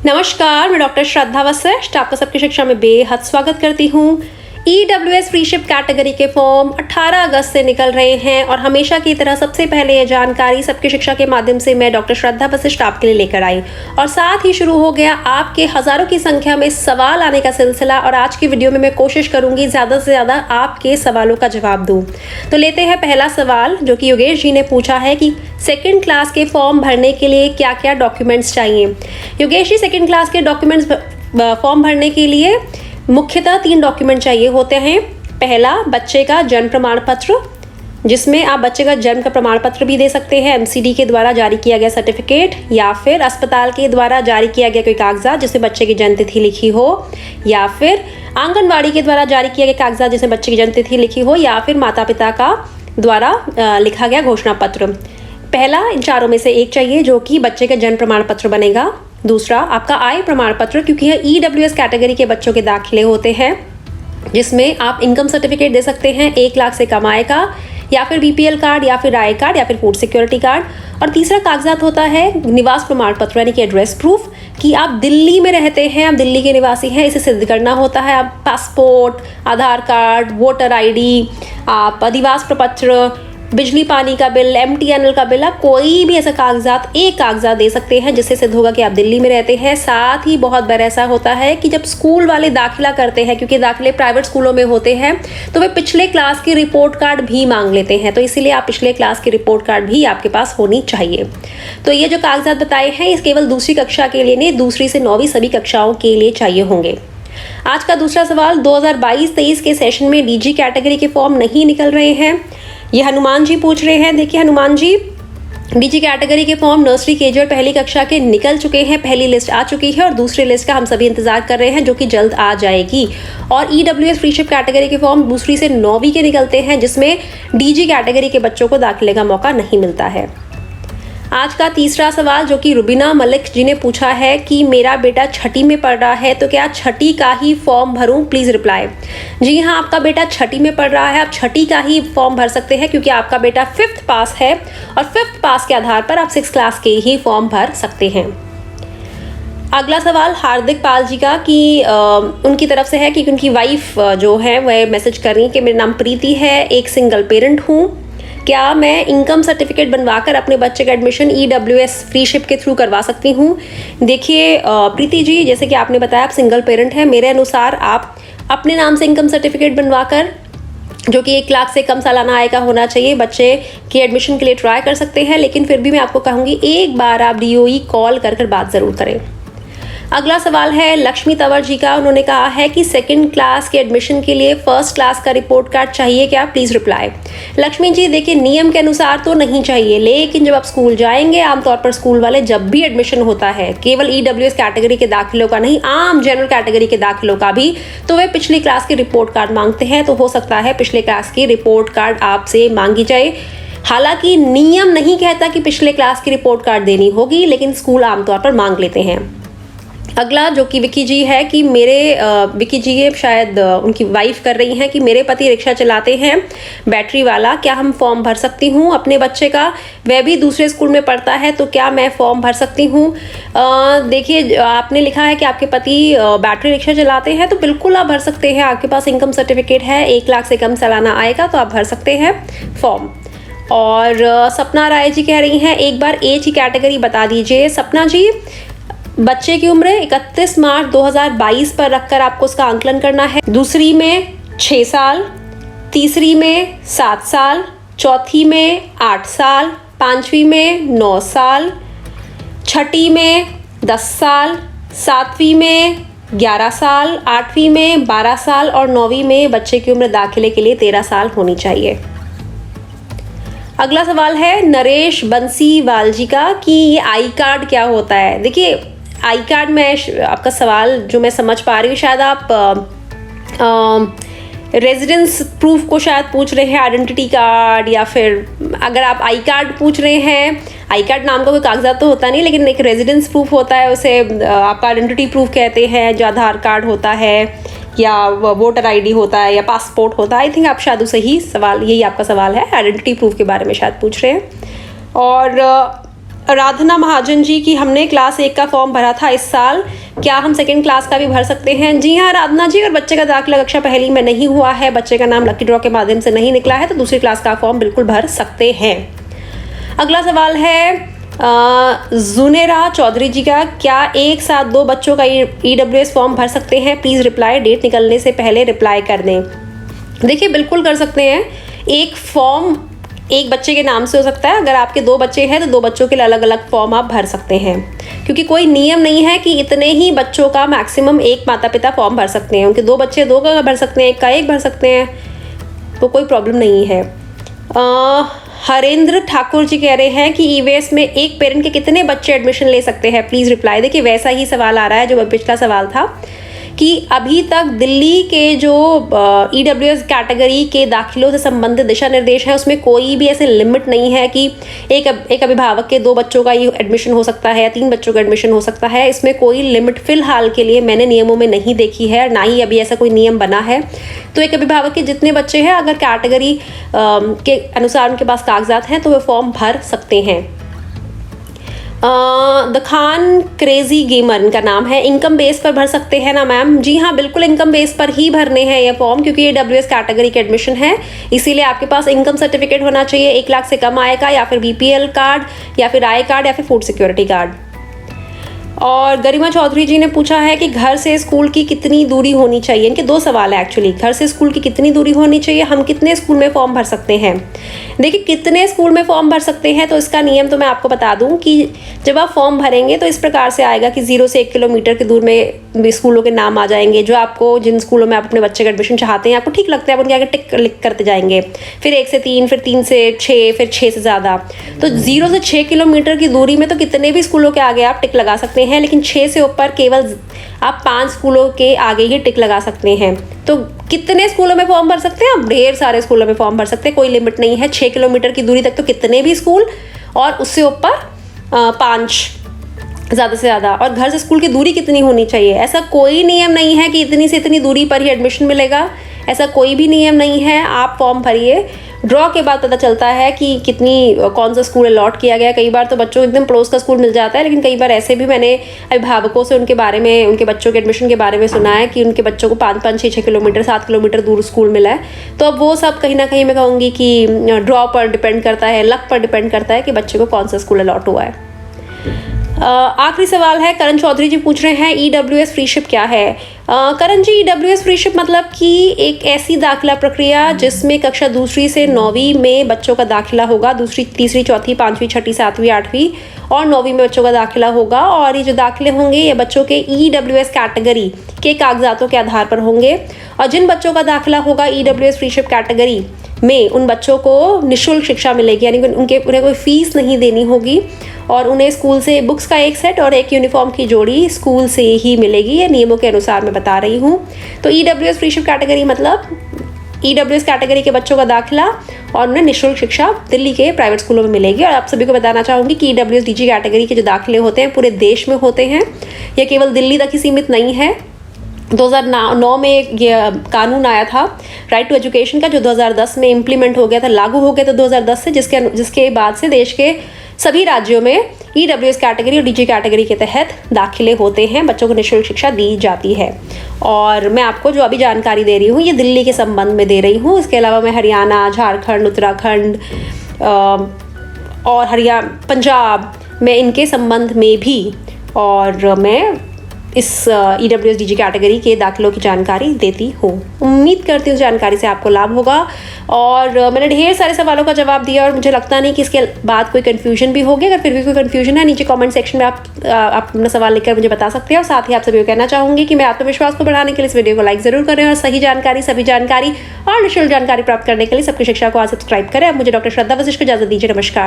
नमस्कार, मैं डॉक्टर श्रद्धा वशिष्ठ आपका सबकी शिक्षा में बेहद स्वागत करती हूँ। EWS फ्रीशिप कैटेगरी के फॉर्म 18 अगस्त से निकल रहे हैं और हमेशा की तरह सबसे पहले ये जानकारी सबकी शिक्षा के माध्यम से मैं डॉक्टर श्रद्धा वशिष्ठ आपके लिए लेकर आई और साथ ही शुरू हो गया आपके हज़ारों की संख्या में सवाल आने का सिलसिला। और आज की वीडियो में मैं कोशिश करूंगी ज़्यादा से ज़्यादा आपके सवालों का जवाब दूँ। तो लेते हैं पहला सवाल, जो कि योगेश जी ने पूछा है कि सेकेंड क्लास के फॉर्म भरने के लिए क्या क्या डॉक्यूमेंट्स चाहिए। योगेश जी, सेकेंड क्लास के डॉक्यूमेंट्स फॉर्म भरने के लिए मुख्यतः 3 डॉक्यूमेंट चाहिए होते हैं। पहला, बच्चे का जन्म प्रमाण पत्र, जिसमें आप बच्चे का जन्म का प्रमाण पत्र भी दे सकते हैं, MCD के द्वारा जारी किया गया सर्टिफिकेट, या फिर अस्पताल के द्वारा जारी किया गया कोई कागजात जिसमें बच्चे की जन्म तिथि लिखी हो, या फिर आंगनवाड़ी के द्वारा जारी किया गया कागजात जिसमें बच्चे की जन्म तिथि लिखी हो, या फिर माता पिता का द्वारा लिखा गया घोषणा पत्र। पहला इन चारों में से एक चाहिए, जो कि बच्चे का जन्म प्रमाण पत्र बनेगा। दूसरा, आपका आय प्रमाण पत्र, क्योंकि यह EWS कैटेगरी के बच्चों के दाखिले होते हैं, जिसमें आप इनकम सर्टिफिकेट दे सकते हैं 1 लाख से कम आय का, या फिर BPL कार्ड, या फिर आय कार्ड, या फिर फूड सिक्योरिटी कार्ड। और तीसरा कागजात होता है निवास प्रमाण पत्र, यानी कि एड्रेस प्रूफ, कि आप दिल्ली में रहते हैं, आप दिल्ली के निवासी हैं, इसे सिद्ध करना होता है। आप पासपोर्ट, आधार कार्ड, वोटर ID, आप अधिवास प्रपत्र, बिजली पानी का बिल, MTNL का बिल, आप कोई भी ऐसा एक कागजात दे सकते हैं जिससे सिद्ध होगा कि आप दिल्ली में रहते हैं। साथ ही बहुत बार ऐसा होता है कि जब स्कूल वाले दाखिला करते हैं, क्योंकि दाखिले प्राइवेट स्कूलों में होते हैं, तो वे पिछले क्लास की रिपोर्ट कार्ड भी मांग लेते हैं। तो इसीलिए आप पिछले क्लास की रिपोर्ट कार्ड भी आपके पास होनी चाहिए। तो ये जो कागजात बताए हैं, ये केवल दूसरी कक्षा के लिए नहीं, दूसरी से 9वीं सभी कक्षाओं के लिए चाहिए होंगे। आज का दूसरा सवाल, 2022-23 के सेशन में DG कैटेगरी के फॉर्म नहीं निकल रहे हैं। ये हनुमान जी पूछ रहे हैं। देखिए हनुमान जी, DG कैटेगरी के फॉर्म नर्सरी, KG और पहली कक्षा के निकल चुके हैं। पहली लिस्ट आ चुकी है और दूसरी लिस्ट का हम सभी इंतजार कर रहे हैं, जो कि जल्द आ जाएगी। और EWS फ्रीशिप कैटेगरी के फॉर्म दूसरी से 9वीं के निकलते हैं, जिसमें DG कैटेगरी के बच्चों को दाखिले का मौका नहीं मिलता है। आज का तीसरा सवाल, जो कि रुबीना मलिक जी ने पूछा है कि मेरा बेटा 6ठी में पढ़ रहा है, तो क्या 6ठी का ही फॉर्म भरूं? Please reply. जी हाँ, आपका बेटा 6ठी में पढ़ रहा है, आप 6ठी का ही फॉर्म भर सकते हैं, क्योंकि आपका बेटा 5th पास है और 5th पास के आधार पर आप 6th क्लास के ही फॉर्म भर सकते हैं। अगला सवाल हार्दिक पाल जी का, कि उनकी तरफ से है कि उनकी वाइफ जो है वह मैसेज कर रही है कि मेरा नाम प्रीति है, एक सिंगल पेरेंट हूँ, क्या मैं इनकम सर्टिफिकेट बनवाकर अपने बच्चे का एडमिशन EWS फ्रीशिप के थ्रू करवा सकती हूँ? देखिए प्रीति जी, जैसे कि आपने बताया आप सिंगल पेरेंट हैं, मेरे अनुसार आप अपने नाम से इनकम सर्टिफिकेट बनवाकर, जो कि 1 लाख से कम सालाना आय का होना चाहिए, बच्चे के एडमिशन के लिए ट्राई कर सकते हैं। लेकिन फिर भी मैं आपको कहूँगी एक बार आप DOE कॉल कर बात ज़रूर करें। अगला सवाल है लक्ष्मी तंवर जी का। उन्होंने कहा है कि सेकंड क्लास के एडमिशन के लिए फर्स्ट क्लास का रिपोर्ट कार्ड चाहिए क्या? Please reply. लक्ष्मी जी, देखिए नियम के अनुसार तो नहीं चाहिए, लेकिन जब आप स्कूल जाएंगे, आमतौर पर स्कूल वाले जब भी एडमिशन होता है, केवल EWS कैटेगरी के दाखिलों का नहीं, आम जनरल कैटेगरी के दाखिलों का भी, तो वे पिछली क्लास की रिपोर्ट कार्ड मांगते हैं। तो हो सकता है पिछले क्लास की रिपोर्ट कार्ड आपसे मांगी जाए। हालांकि नियम नहीं कहता कि पिछले क्लास की रिपोर्ट कार्ड देनी होगी, लेकिन स्कूल आमतौर पर मांग लेते हैं। अगला, जो कि विकी जी है, कि विकी जी ये शायद उनकी वाइफ कर रही हैं कि मेरे पति रिक्शा चलाते हैं बैटरी वाला, क्या हम फॉर्म भर सकती हूँ अपने बच्चे का? वह भी दूसरे स्कूल में पढ़ता है, तो क्या मैं फॉर्म भर सकती हूँ? देखिए आपने लिखा है कि आपके पति बैटरी रिक्शा चलाते हैं, तो बिल्कुल आप भर सकते हैं। आपके पास इनकम सर्टिफिकेट है, 1 लाख से कम सालाना आएगा, तो आप भर सकते हैं फॉर्म। और सपना राय जी कह रही हैं एक बार एज की कैटेगरी बता दीजिए। सपना जी, बच्चे की उम्र 31 मार्च 2022 पर रखकर आपको उसका आंकलन करना है। दूसरी में 6 साल, तीसरी में 7 साल, चौथी में 8 साल, 5वीं में 9 साल, 6ठी में 10 साल, 7वीं में 11 साल, 8वीं में 12 साल और 9वीं में बच्चे की उम्र दाखिले के लिए 13 साल होनी चाहिए। अगला सवाल है नरेश बंसीवाल जी का, कि ये आई कार्ड क्या होता है? देखिए आई कार्ड में आपका सवाल जो मैं समझ पा रही हूँ, शायद आप रेजिडेंस प्रूफ को शायद पूछ रहे हैं, आइडेंटिटी कार्ड, या फिर अगर आप आई कार्ड पूछ रहे हैं, आई कार्ड नाम का कोई कागजात तो होता नहीं, लेकिन एक रेजिडेंस प्रूफ होता है, उसे आपका आइडेंटिटी प्रूफ कहते हैं, जो आधार कार्ड होता है या वोटर ID होता है या पासपोर्ट होता है। आई थिंक आप शायद उसे ही सवाल, यही आपका सवाल है, आइडेंटिटी प्रूफ के बारे में शायद पूछ रहे हैं। और राधना महाजन जी की हमने क्लास 1 का फॉर्म भरा था इस साल, क्या हम सेकेंड क्लास का भी भर सकते हैं? जी हाँ राधना जी, और बच्चे का दाखिला कक्षा पहली में नहीं हुआ है, बच्चे का नाम लकी ड्रॉ के माध्यम से नहीं निकला है, तो दूसरी क्लास का फॉर्म बिल्कुल भर सकते हैं। अगला सवाल है जुनेरा चौधरी जी का, क्या एक साथ 2 बच्चों का EWS फॉर्म भर सकते हैं? प्लीज़ रिप्लाई, डेट निकलने से पहले रिप्लाई कर दें। देखिए बिल्कुल कर सकते हैं। एक फॉर्म एक बच्चे के नाम से हो सकता है। अगर आपके 2 बच्चे हैं तो 2 बच्चों के लिए अलग अलग फॉर्म आप भर सकते हैं, क्योंकि कोई नियम नहीं है कि इतने ही बच्चों का मैक्सिमम एक माता पिता फॉर्म भर सकते हैं। उनके 2 बच्चे 2 का भर सकते हैं, 1 का 1 भर सकते हैं, तो कोई प्रॉब्लम नहीं है। हरेंद्र ठाकुर जी कह रहे हैं कि EVS में एक पेरेंट के कितने बच्चे एडमिशन ले सकते हैं? Please reply. देखिए वैसा ही सवाल आ रहा है जो पिछला सवाल था कि अभी तक दिल्ली के जो EWS कैटेगरी के दाखिलों से संबंधित दिशा निर्देश हैं उसमें कोई भी ऐसे लिमिट नहीं है कि एक अभिभावक के 2 बच्चों का ही एडमिशन हो सकता है या 3 बच्चों का एडमिशन हो सकता है। इसमें कोई लिमिट फिलहाल के लिए मैंने नियमों में नहीं देखी है, ना ही अभी ऐसा कोई नियम बना है। तो एक अभिभावक के जितने बच्चे हैं, अगर कैटेगरी के अनुसार उनके पास कागजात हैं तो वे फॉर्म भर सकते हैं। द खान क्रेजी गेमर इनका नाम है, इनकम बेस पर भर सकते हैं ना मैम? जी हाँ बिल्कुल, इनकम बेस पर ही भरने हैं ये फॉर्म, क्योंकि ये EWS कैटेगरी के एडमिशन है, इसीलिए आपके पास इनकम सर्टिफिकेट होना चाहिए 1 लाख से कम आय का, या फिर BPL कार्ड, या फिर आय कार्ड, या फिर फूड सिक्योरिटी कार्ड। और गरिमा चौधरी जी ने पूछा है कि घर से स्कूल की कितनी दूरी होनी चाहिए। इनके 2 सवाल है एक्चुअली। घर से स्कूल की कितनी दूरी होनी चाहिए, हम कितने स्कूल में फॉर्म भर सकते हैं। देखिए कितने स्कूल में फॉर्म भर सकते हैं तो इसका नियम तो मैं आपको बता दूं कि जब आप फॉर्म भरेंगे तो इस प्रकार से आएगा कि 0 से 1 किलोमीटर की दूर में स्कूलों के नाम आ जाएंगे, जो आपको जिन स्कूलों में आप अपने बच्चे का एडमिशन चाहते हैं, आपको ठीक लगता है, आप उनके आगे टिक लिख करते जाएंगे। फिर 1 से 3, फिर 3 से 6, फिर 6 से ज़्यादा। तो 0 से 6 किलोमीटर की दूरी में तो कितने भी स्कूलों के आगे आप टिक लगा सकते हैं, लेकिन 6 से ऊपर केवल आप 5 स्कूलों के आगे ही टिक लगा सकते हैं। तो कितने स्कूलों में फॉर्म भर सकते हैं? आप ढेर सारे स्कूलों में फॉर्म भर सकते हैं, कोई लिमिट नहीं है। 6 किलोमीटर की दूरी तक तो कितने भी स्कूल, और उससे ऊपर 5 ज़्यादा से ज़्यादा। और घर से स्कूल की दूरी कितनी होनी चाहिए, ऐसा कोई नियम नहीं है कि इतनी से इतनी दूरी पर ही एडमिशन मिलेगा, ऐसा कोई भी नियम नहीं है। आप फॉर्म भरिए, ड्रॉ के बाद पता चलता है कि कौन सा स्कूल अलॉट किया गया। कई बार तो बच्चों को एकदम पड़ोस का स्कूल मिल जाता है, लेकिन कई बार ऐसे भी मैंने अभिभावकों से उनके बारे में, उनके बच्चों के एडमिशन के बारे में सुना है कि उनके बच्चों को 5-5, 6-6 किलोमीटर, 7 किलोमीटर दूर स्कूल मिला है। तो अब वो सब कहीं ना कहीं मैं कहूँगी कि ड्रॉ पर डिपेंड करता है, लक पर डिपेंड करता है कि बच्चे को कौन सा स्कूल अलॉट हुआ है। आखिरी सवाल है, करण चौधरी जी पूछ रहे हैं EWS फ्रीशिप क्या है? करण जी, EWS फ्रीशिप मतलब कि एक ऐसी दाखिला प्रक्रिया जिसमें कक्षा 2 से 9वीं में बच्चों का दाखिला होगा, 2री, 3री, 4थी, 5वीं, 6ठी, 7वीं, 8वीं और 9वीं में बच्चों का दाखिला होगा। और ये जो दाखिले होंगे ये बच्चों के EWS कैटेगरी के कागजातों के आधार पर होंगे। और जिन बच्चों का दाखिला होगा EWS फ्रीशिप कैटेगरी में, उन बच्चों को निःशुल्क शिक्षा मिलेगी, यानी उन्हें कोई फीस नहीं देनी होगी, और उन्हें स्कूल से बुक्स का एक सेट और एक यूनिफॉर्म की जोड़ी स्कूल से ही मिलेगी। ये नियमों के अनुसार मैं बता रही हूँ। तो EWS फ्रीशिप कैटेगरी मतलब EWS कैटेगरी के बच्चों का दाखिला और उन्हें निःशुल्क शिक्षा दिल्ली के प्राइवेट स्कूलों में मिलेगी। और आप सभी को बताना चाहूँगी कि EWS DG कैटेगरी के जो दाखिले होते हैं पूरे देश में होते हैं, यह केवल दिल्ली तक ही सीमित नहीं है। 2009 में ये कानून आया था राइट टू एजुकेशन का, जो 2010 में इम्प्लीमेंट हो गया था, लागू हो गया था 2010 से, जिसके बाद से देश के सभी राज्यों में EWS कैटेगरी और DG कैटेगरी के तहत दाखिले होते हैं, बच्चों को निःशुल्क शिक्षा दी जाती है। और मैं आपको जो अभी जानकारी दे रही हूँ ये दिल्ली के संबंध में दे रही हूँ। इसके अलावा मैं हरियाणा, झारखंड, उत्तराखंड और पंजाब में इनके संबंध में भी, और मैं इस EWS DG कैटेगरी के दाखिलों की जानकारी देती हूँ। उम्मीद करती हूँ जानकारी से आपको लाभ होगा। और मैंने ढेर सारे सवालों का जवाब दिया और मुझे लगता नहीं कि इसके बाद कोई कन्फ्यूजन भी होगी। अगर फिर भी कोई कन्फ्यूजन है, नीचे कमेंट सेक्शन में आप अपना सवाल लिखकर मुझे बता सकते हैं। और साथ ही आप सभी को कहना चाहूँगी कि मैं आत्मविश्वास को बढ़ाने के लिए इस वीडियो को लाइक ज़रूर करें, और सही जानकारी, सभी जानकारी और निःशुल्क जानकारी प्राप्त करने के लिए सबकी शिक्षा को आज सब्सक्राइब करें। अब मुझे डॉक्टर श्रद्धा वशिष्ठ को इजाजत दीजिए। नमस्कार।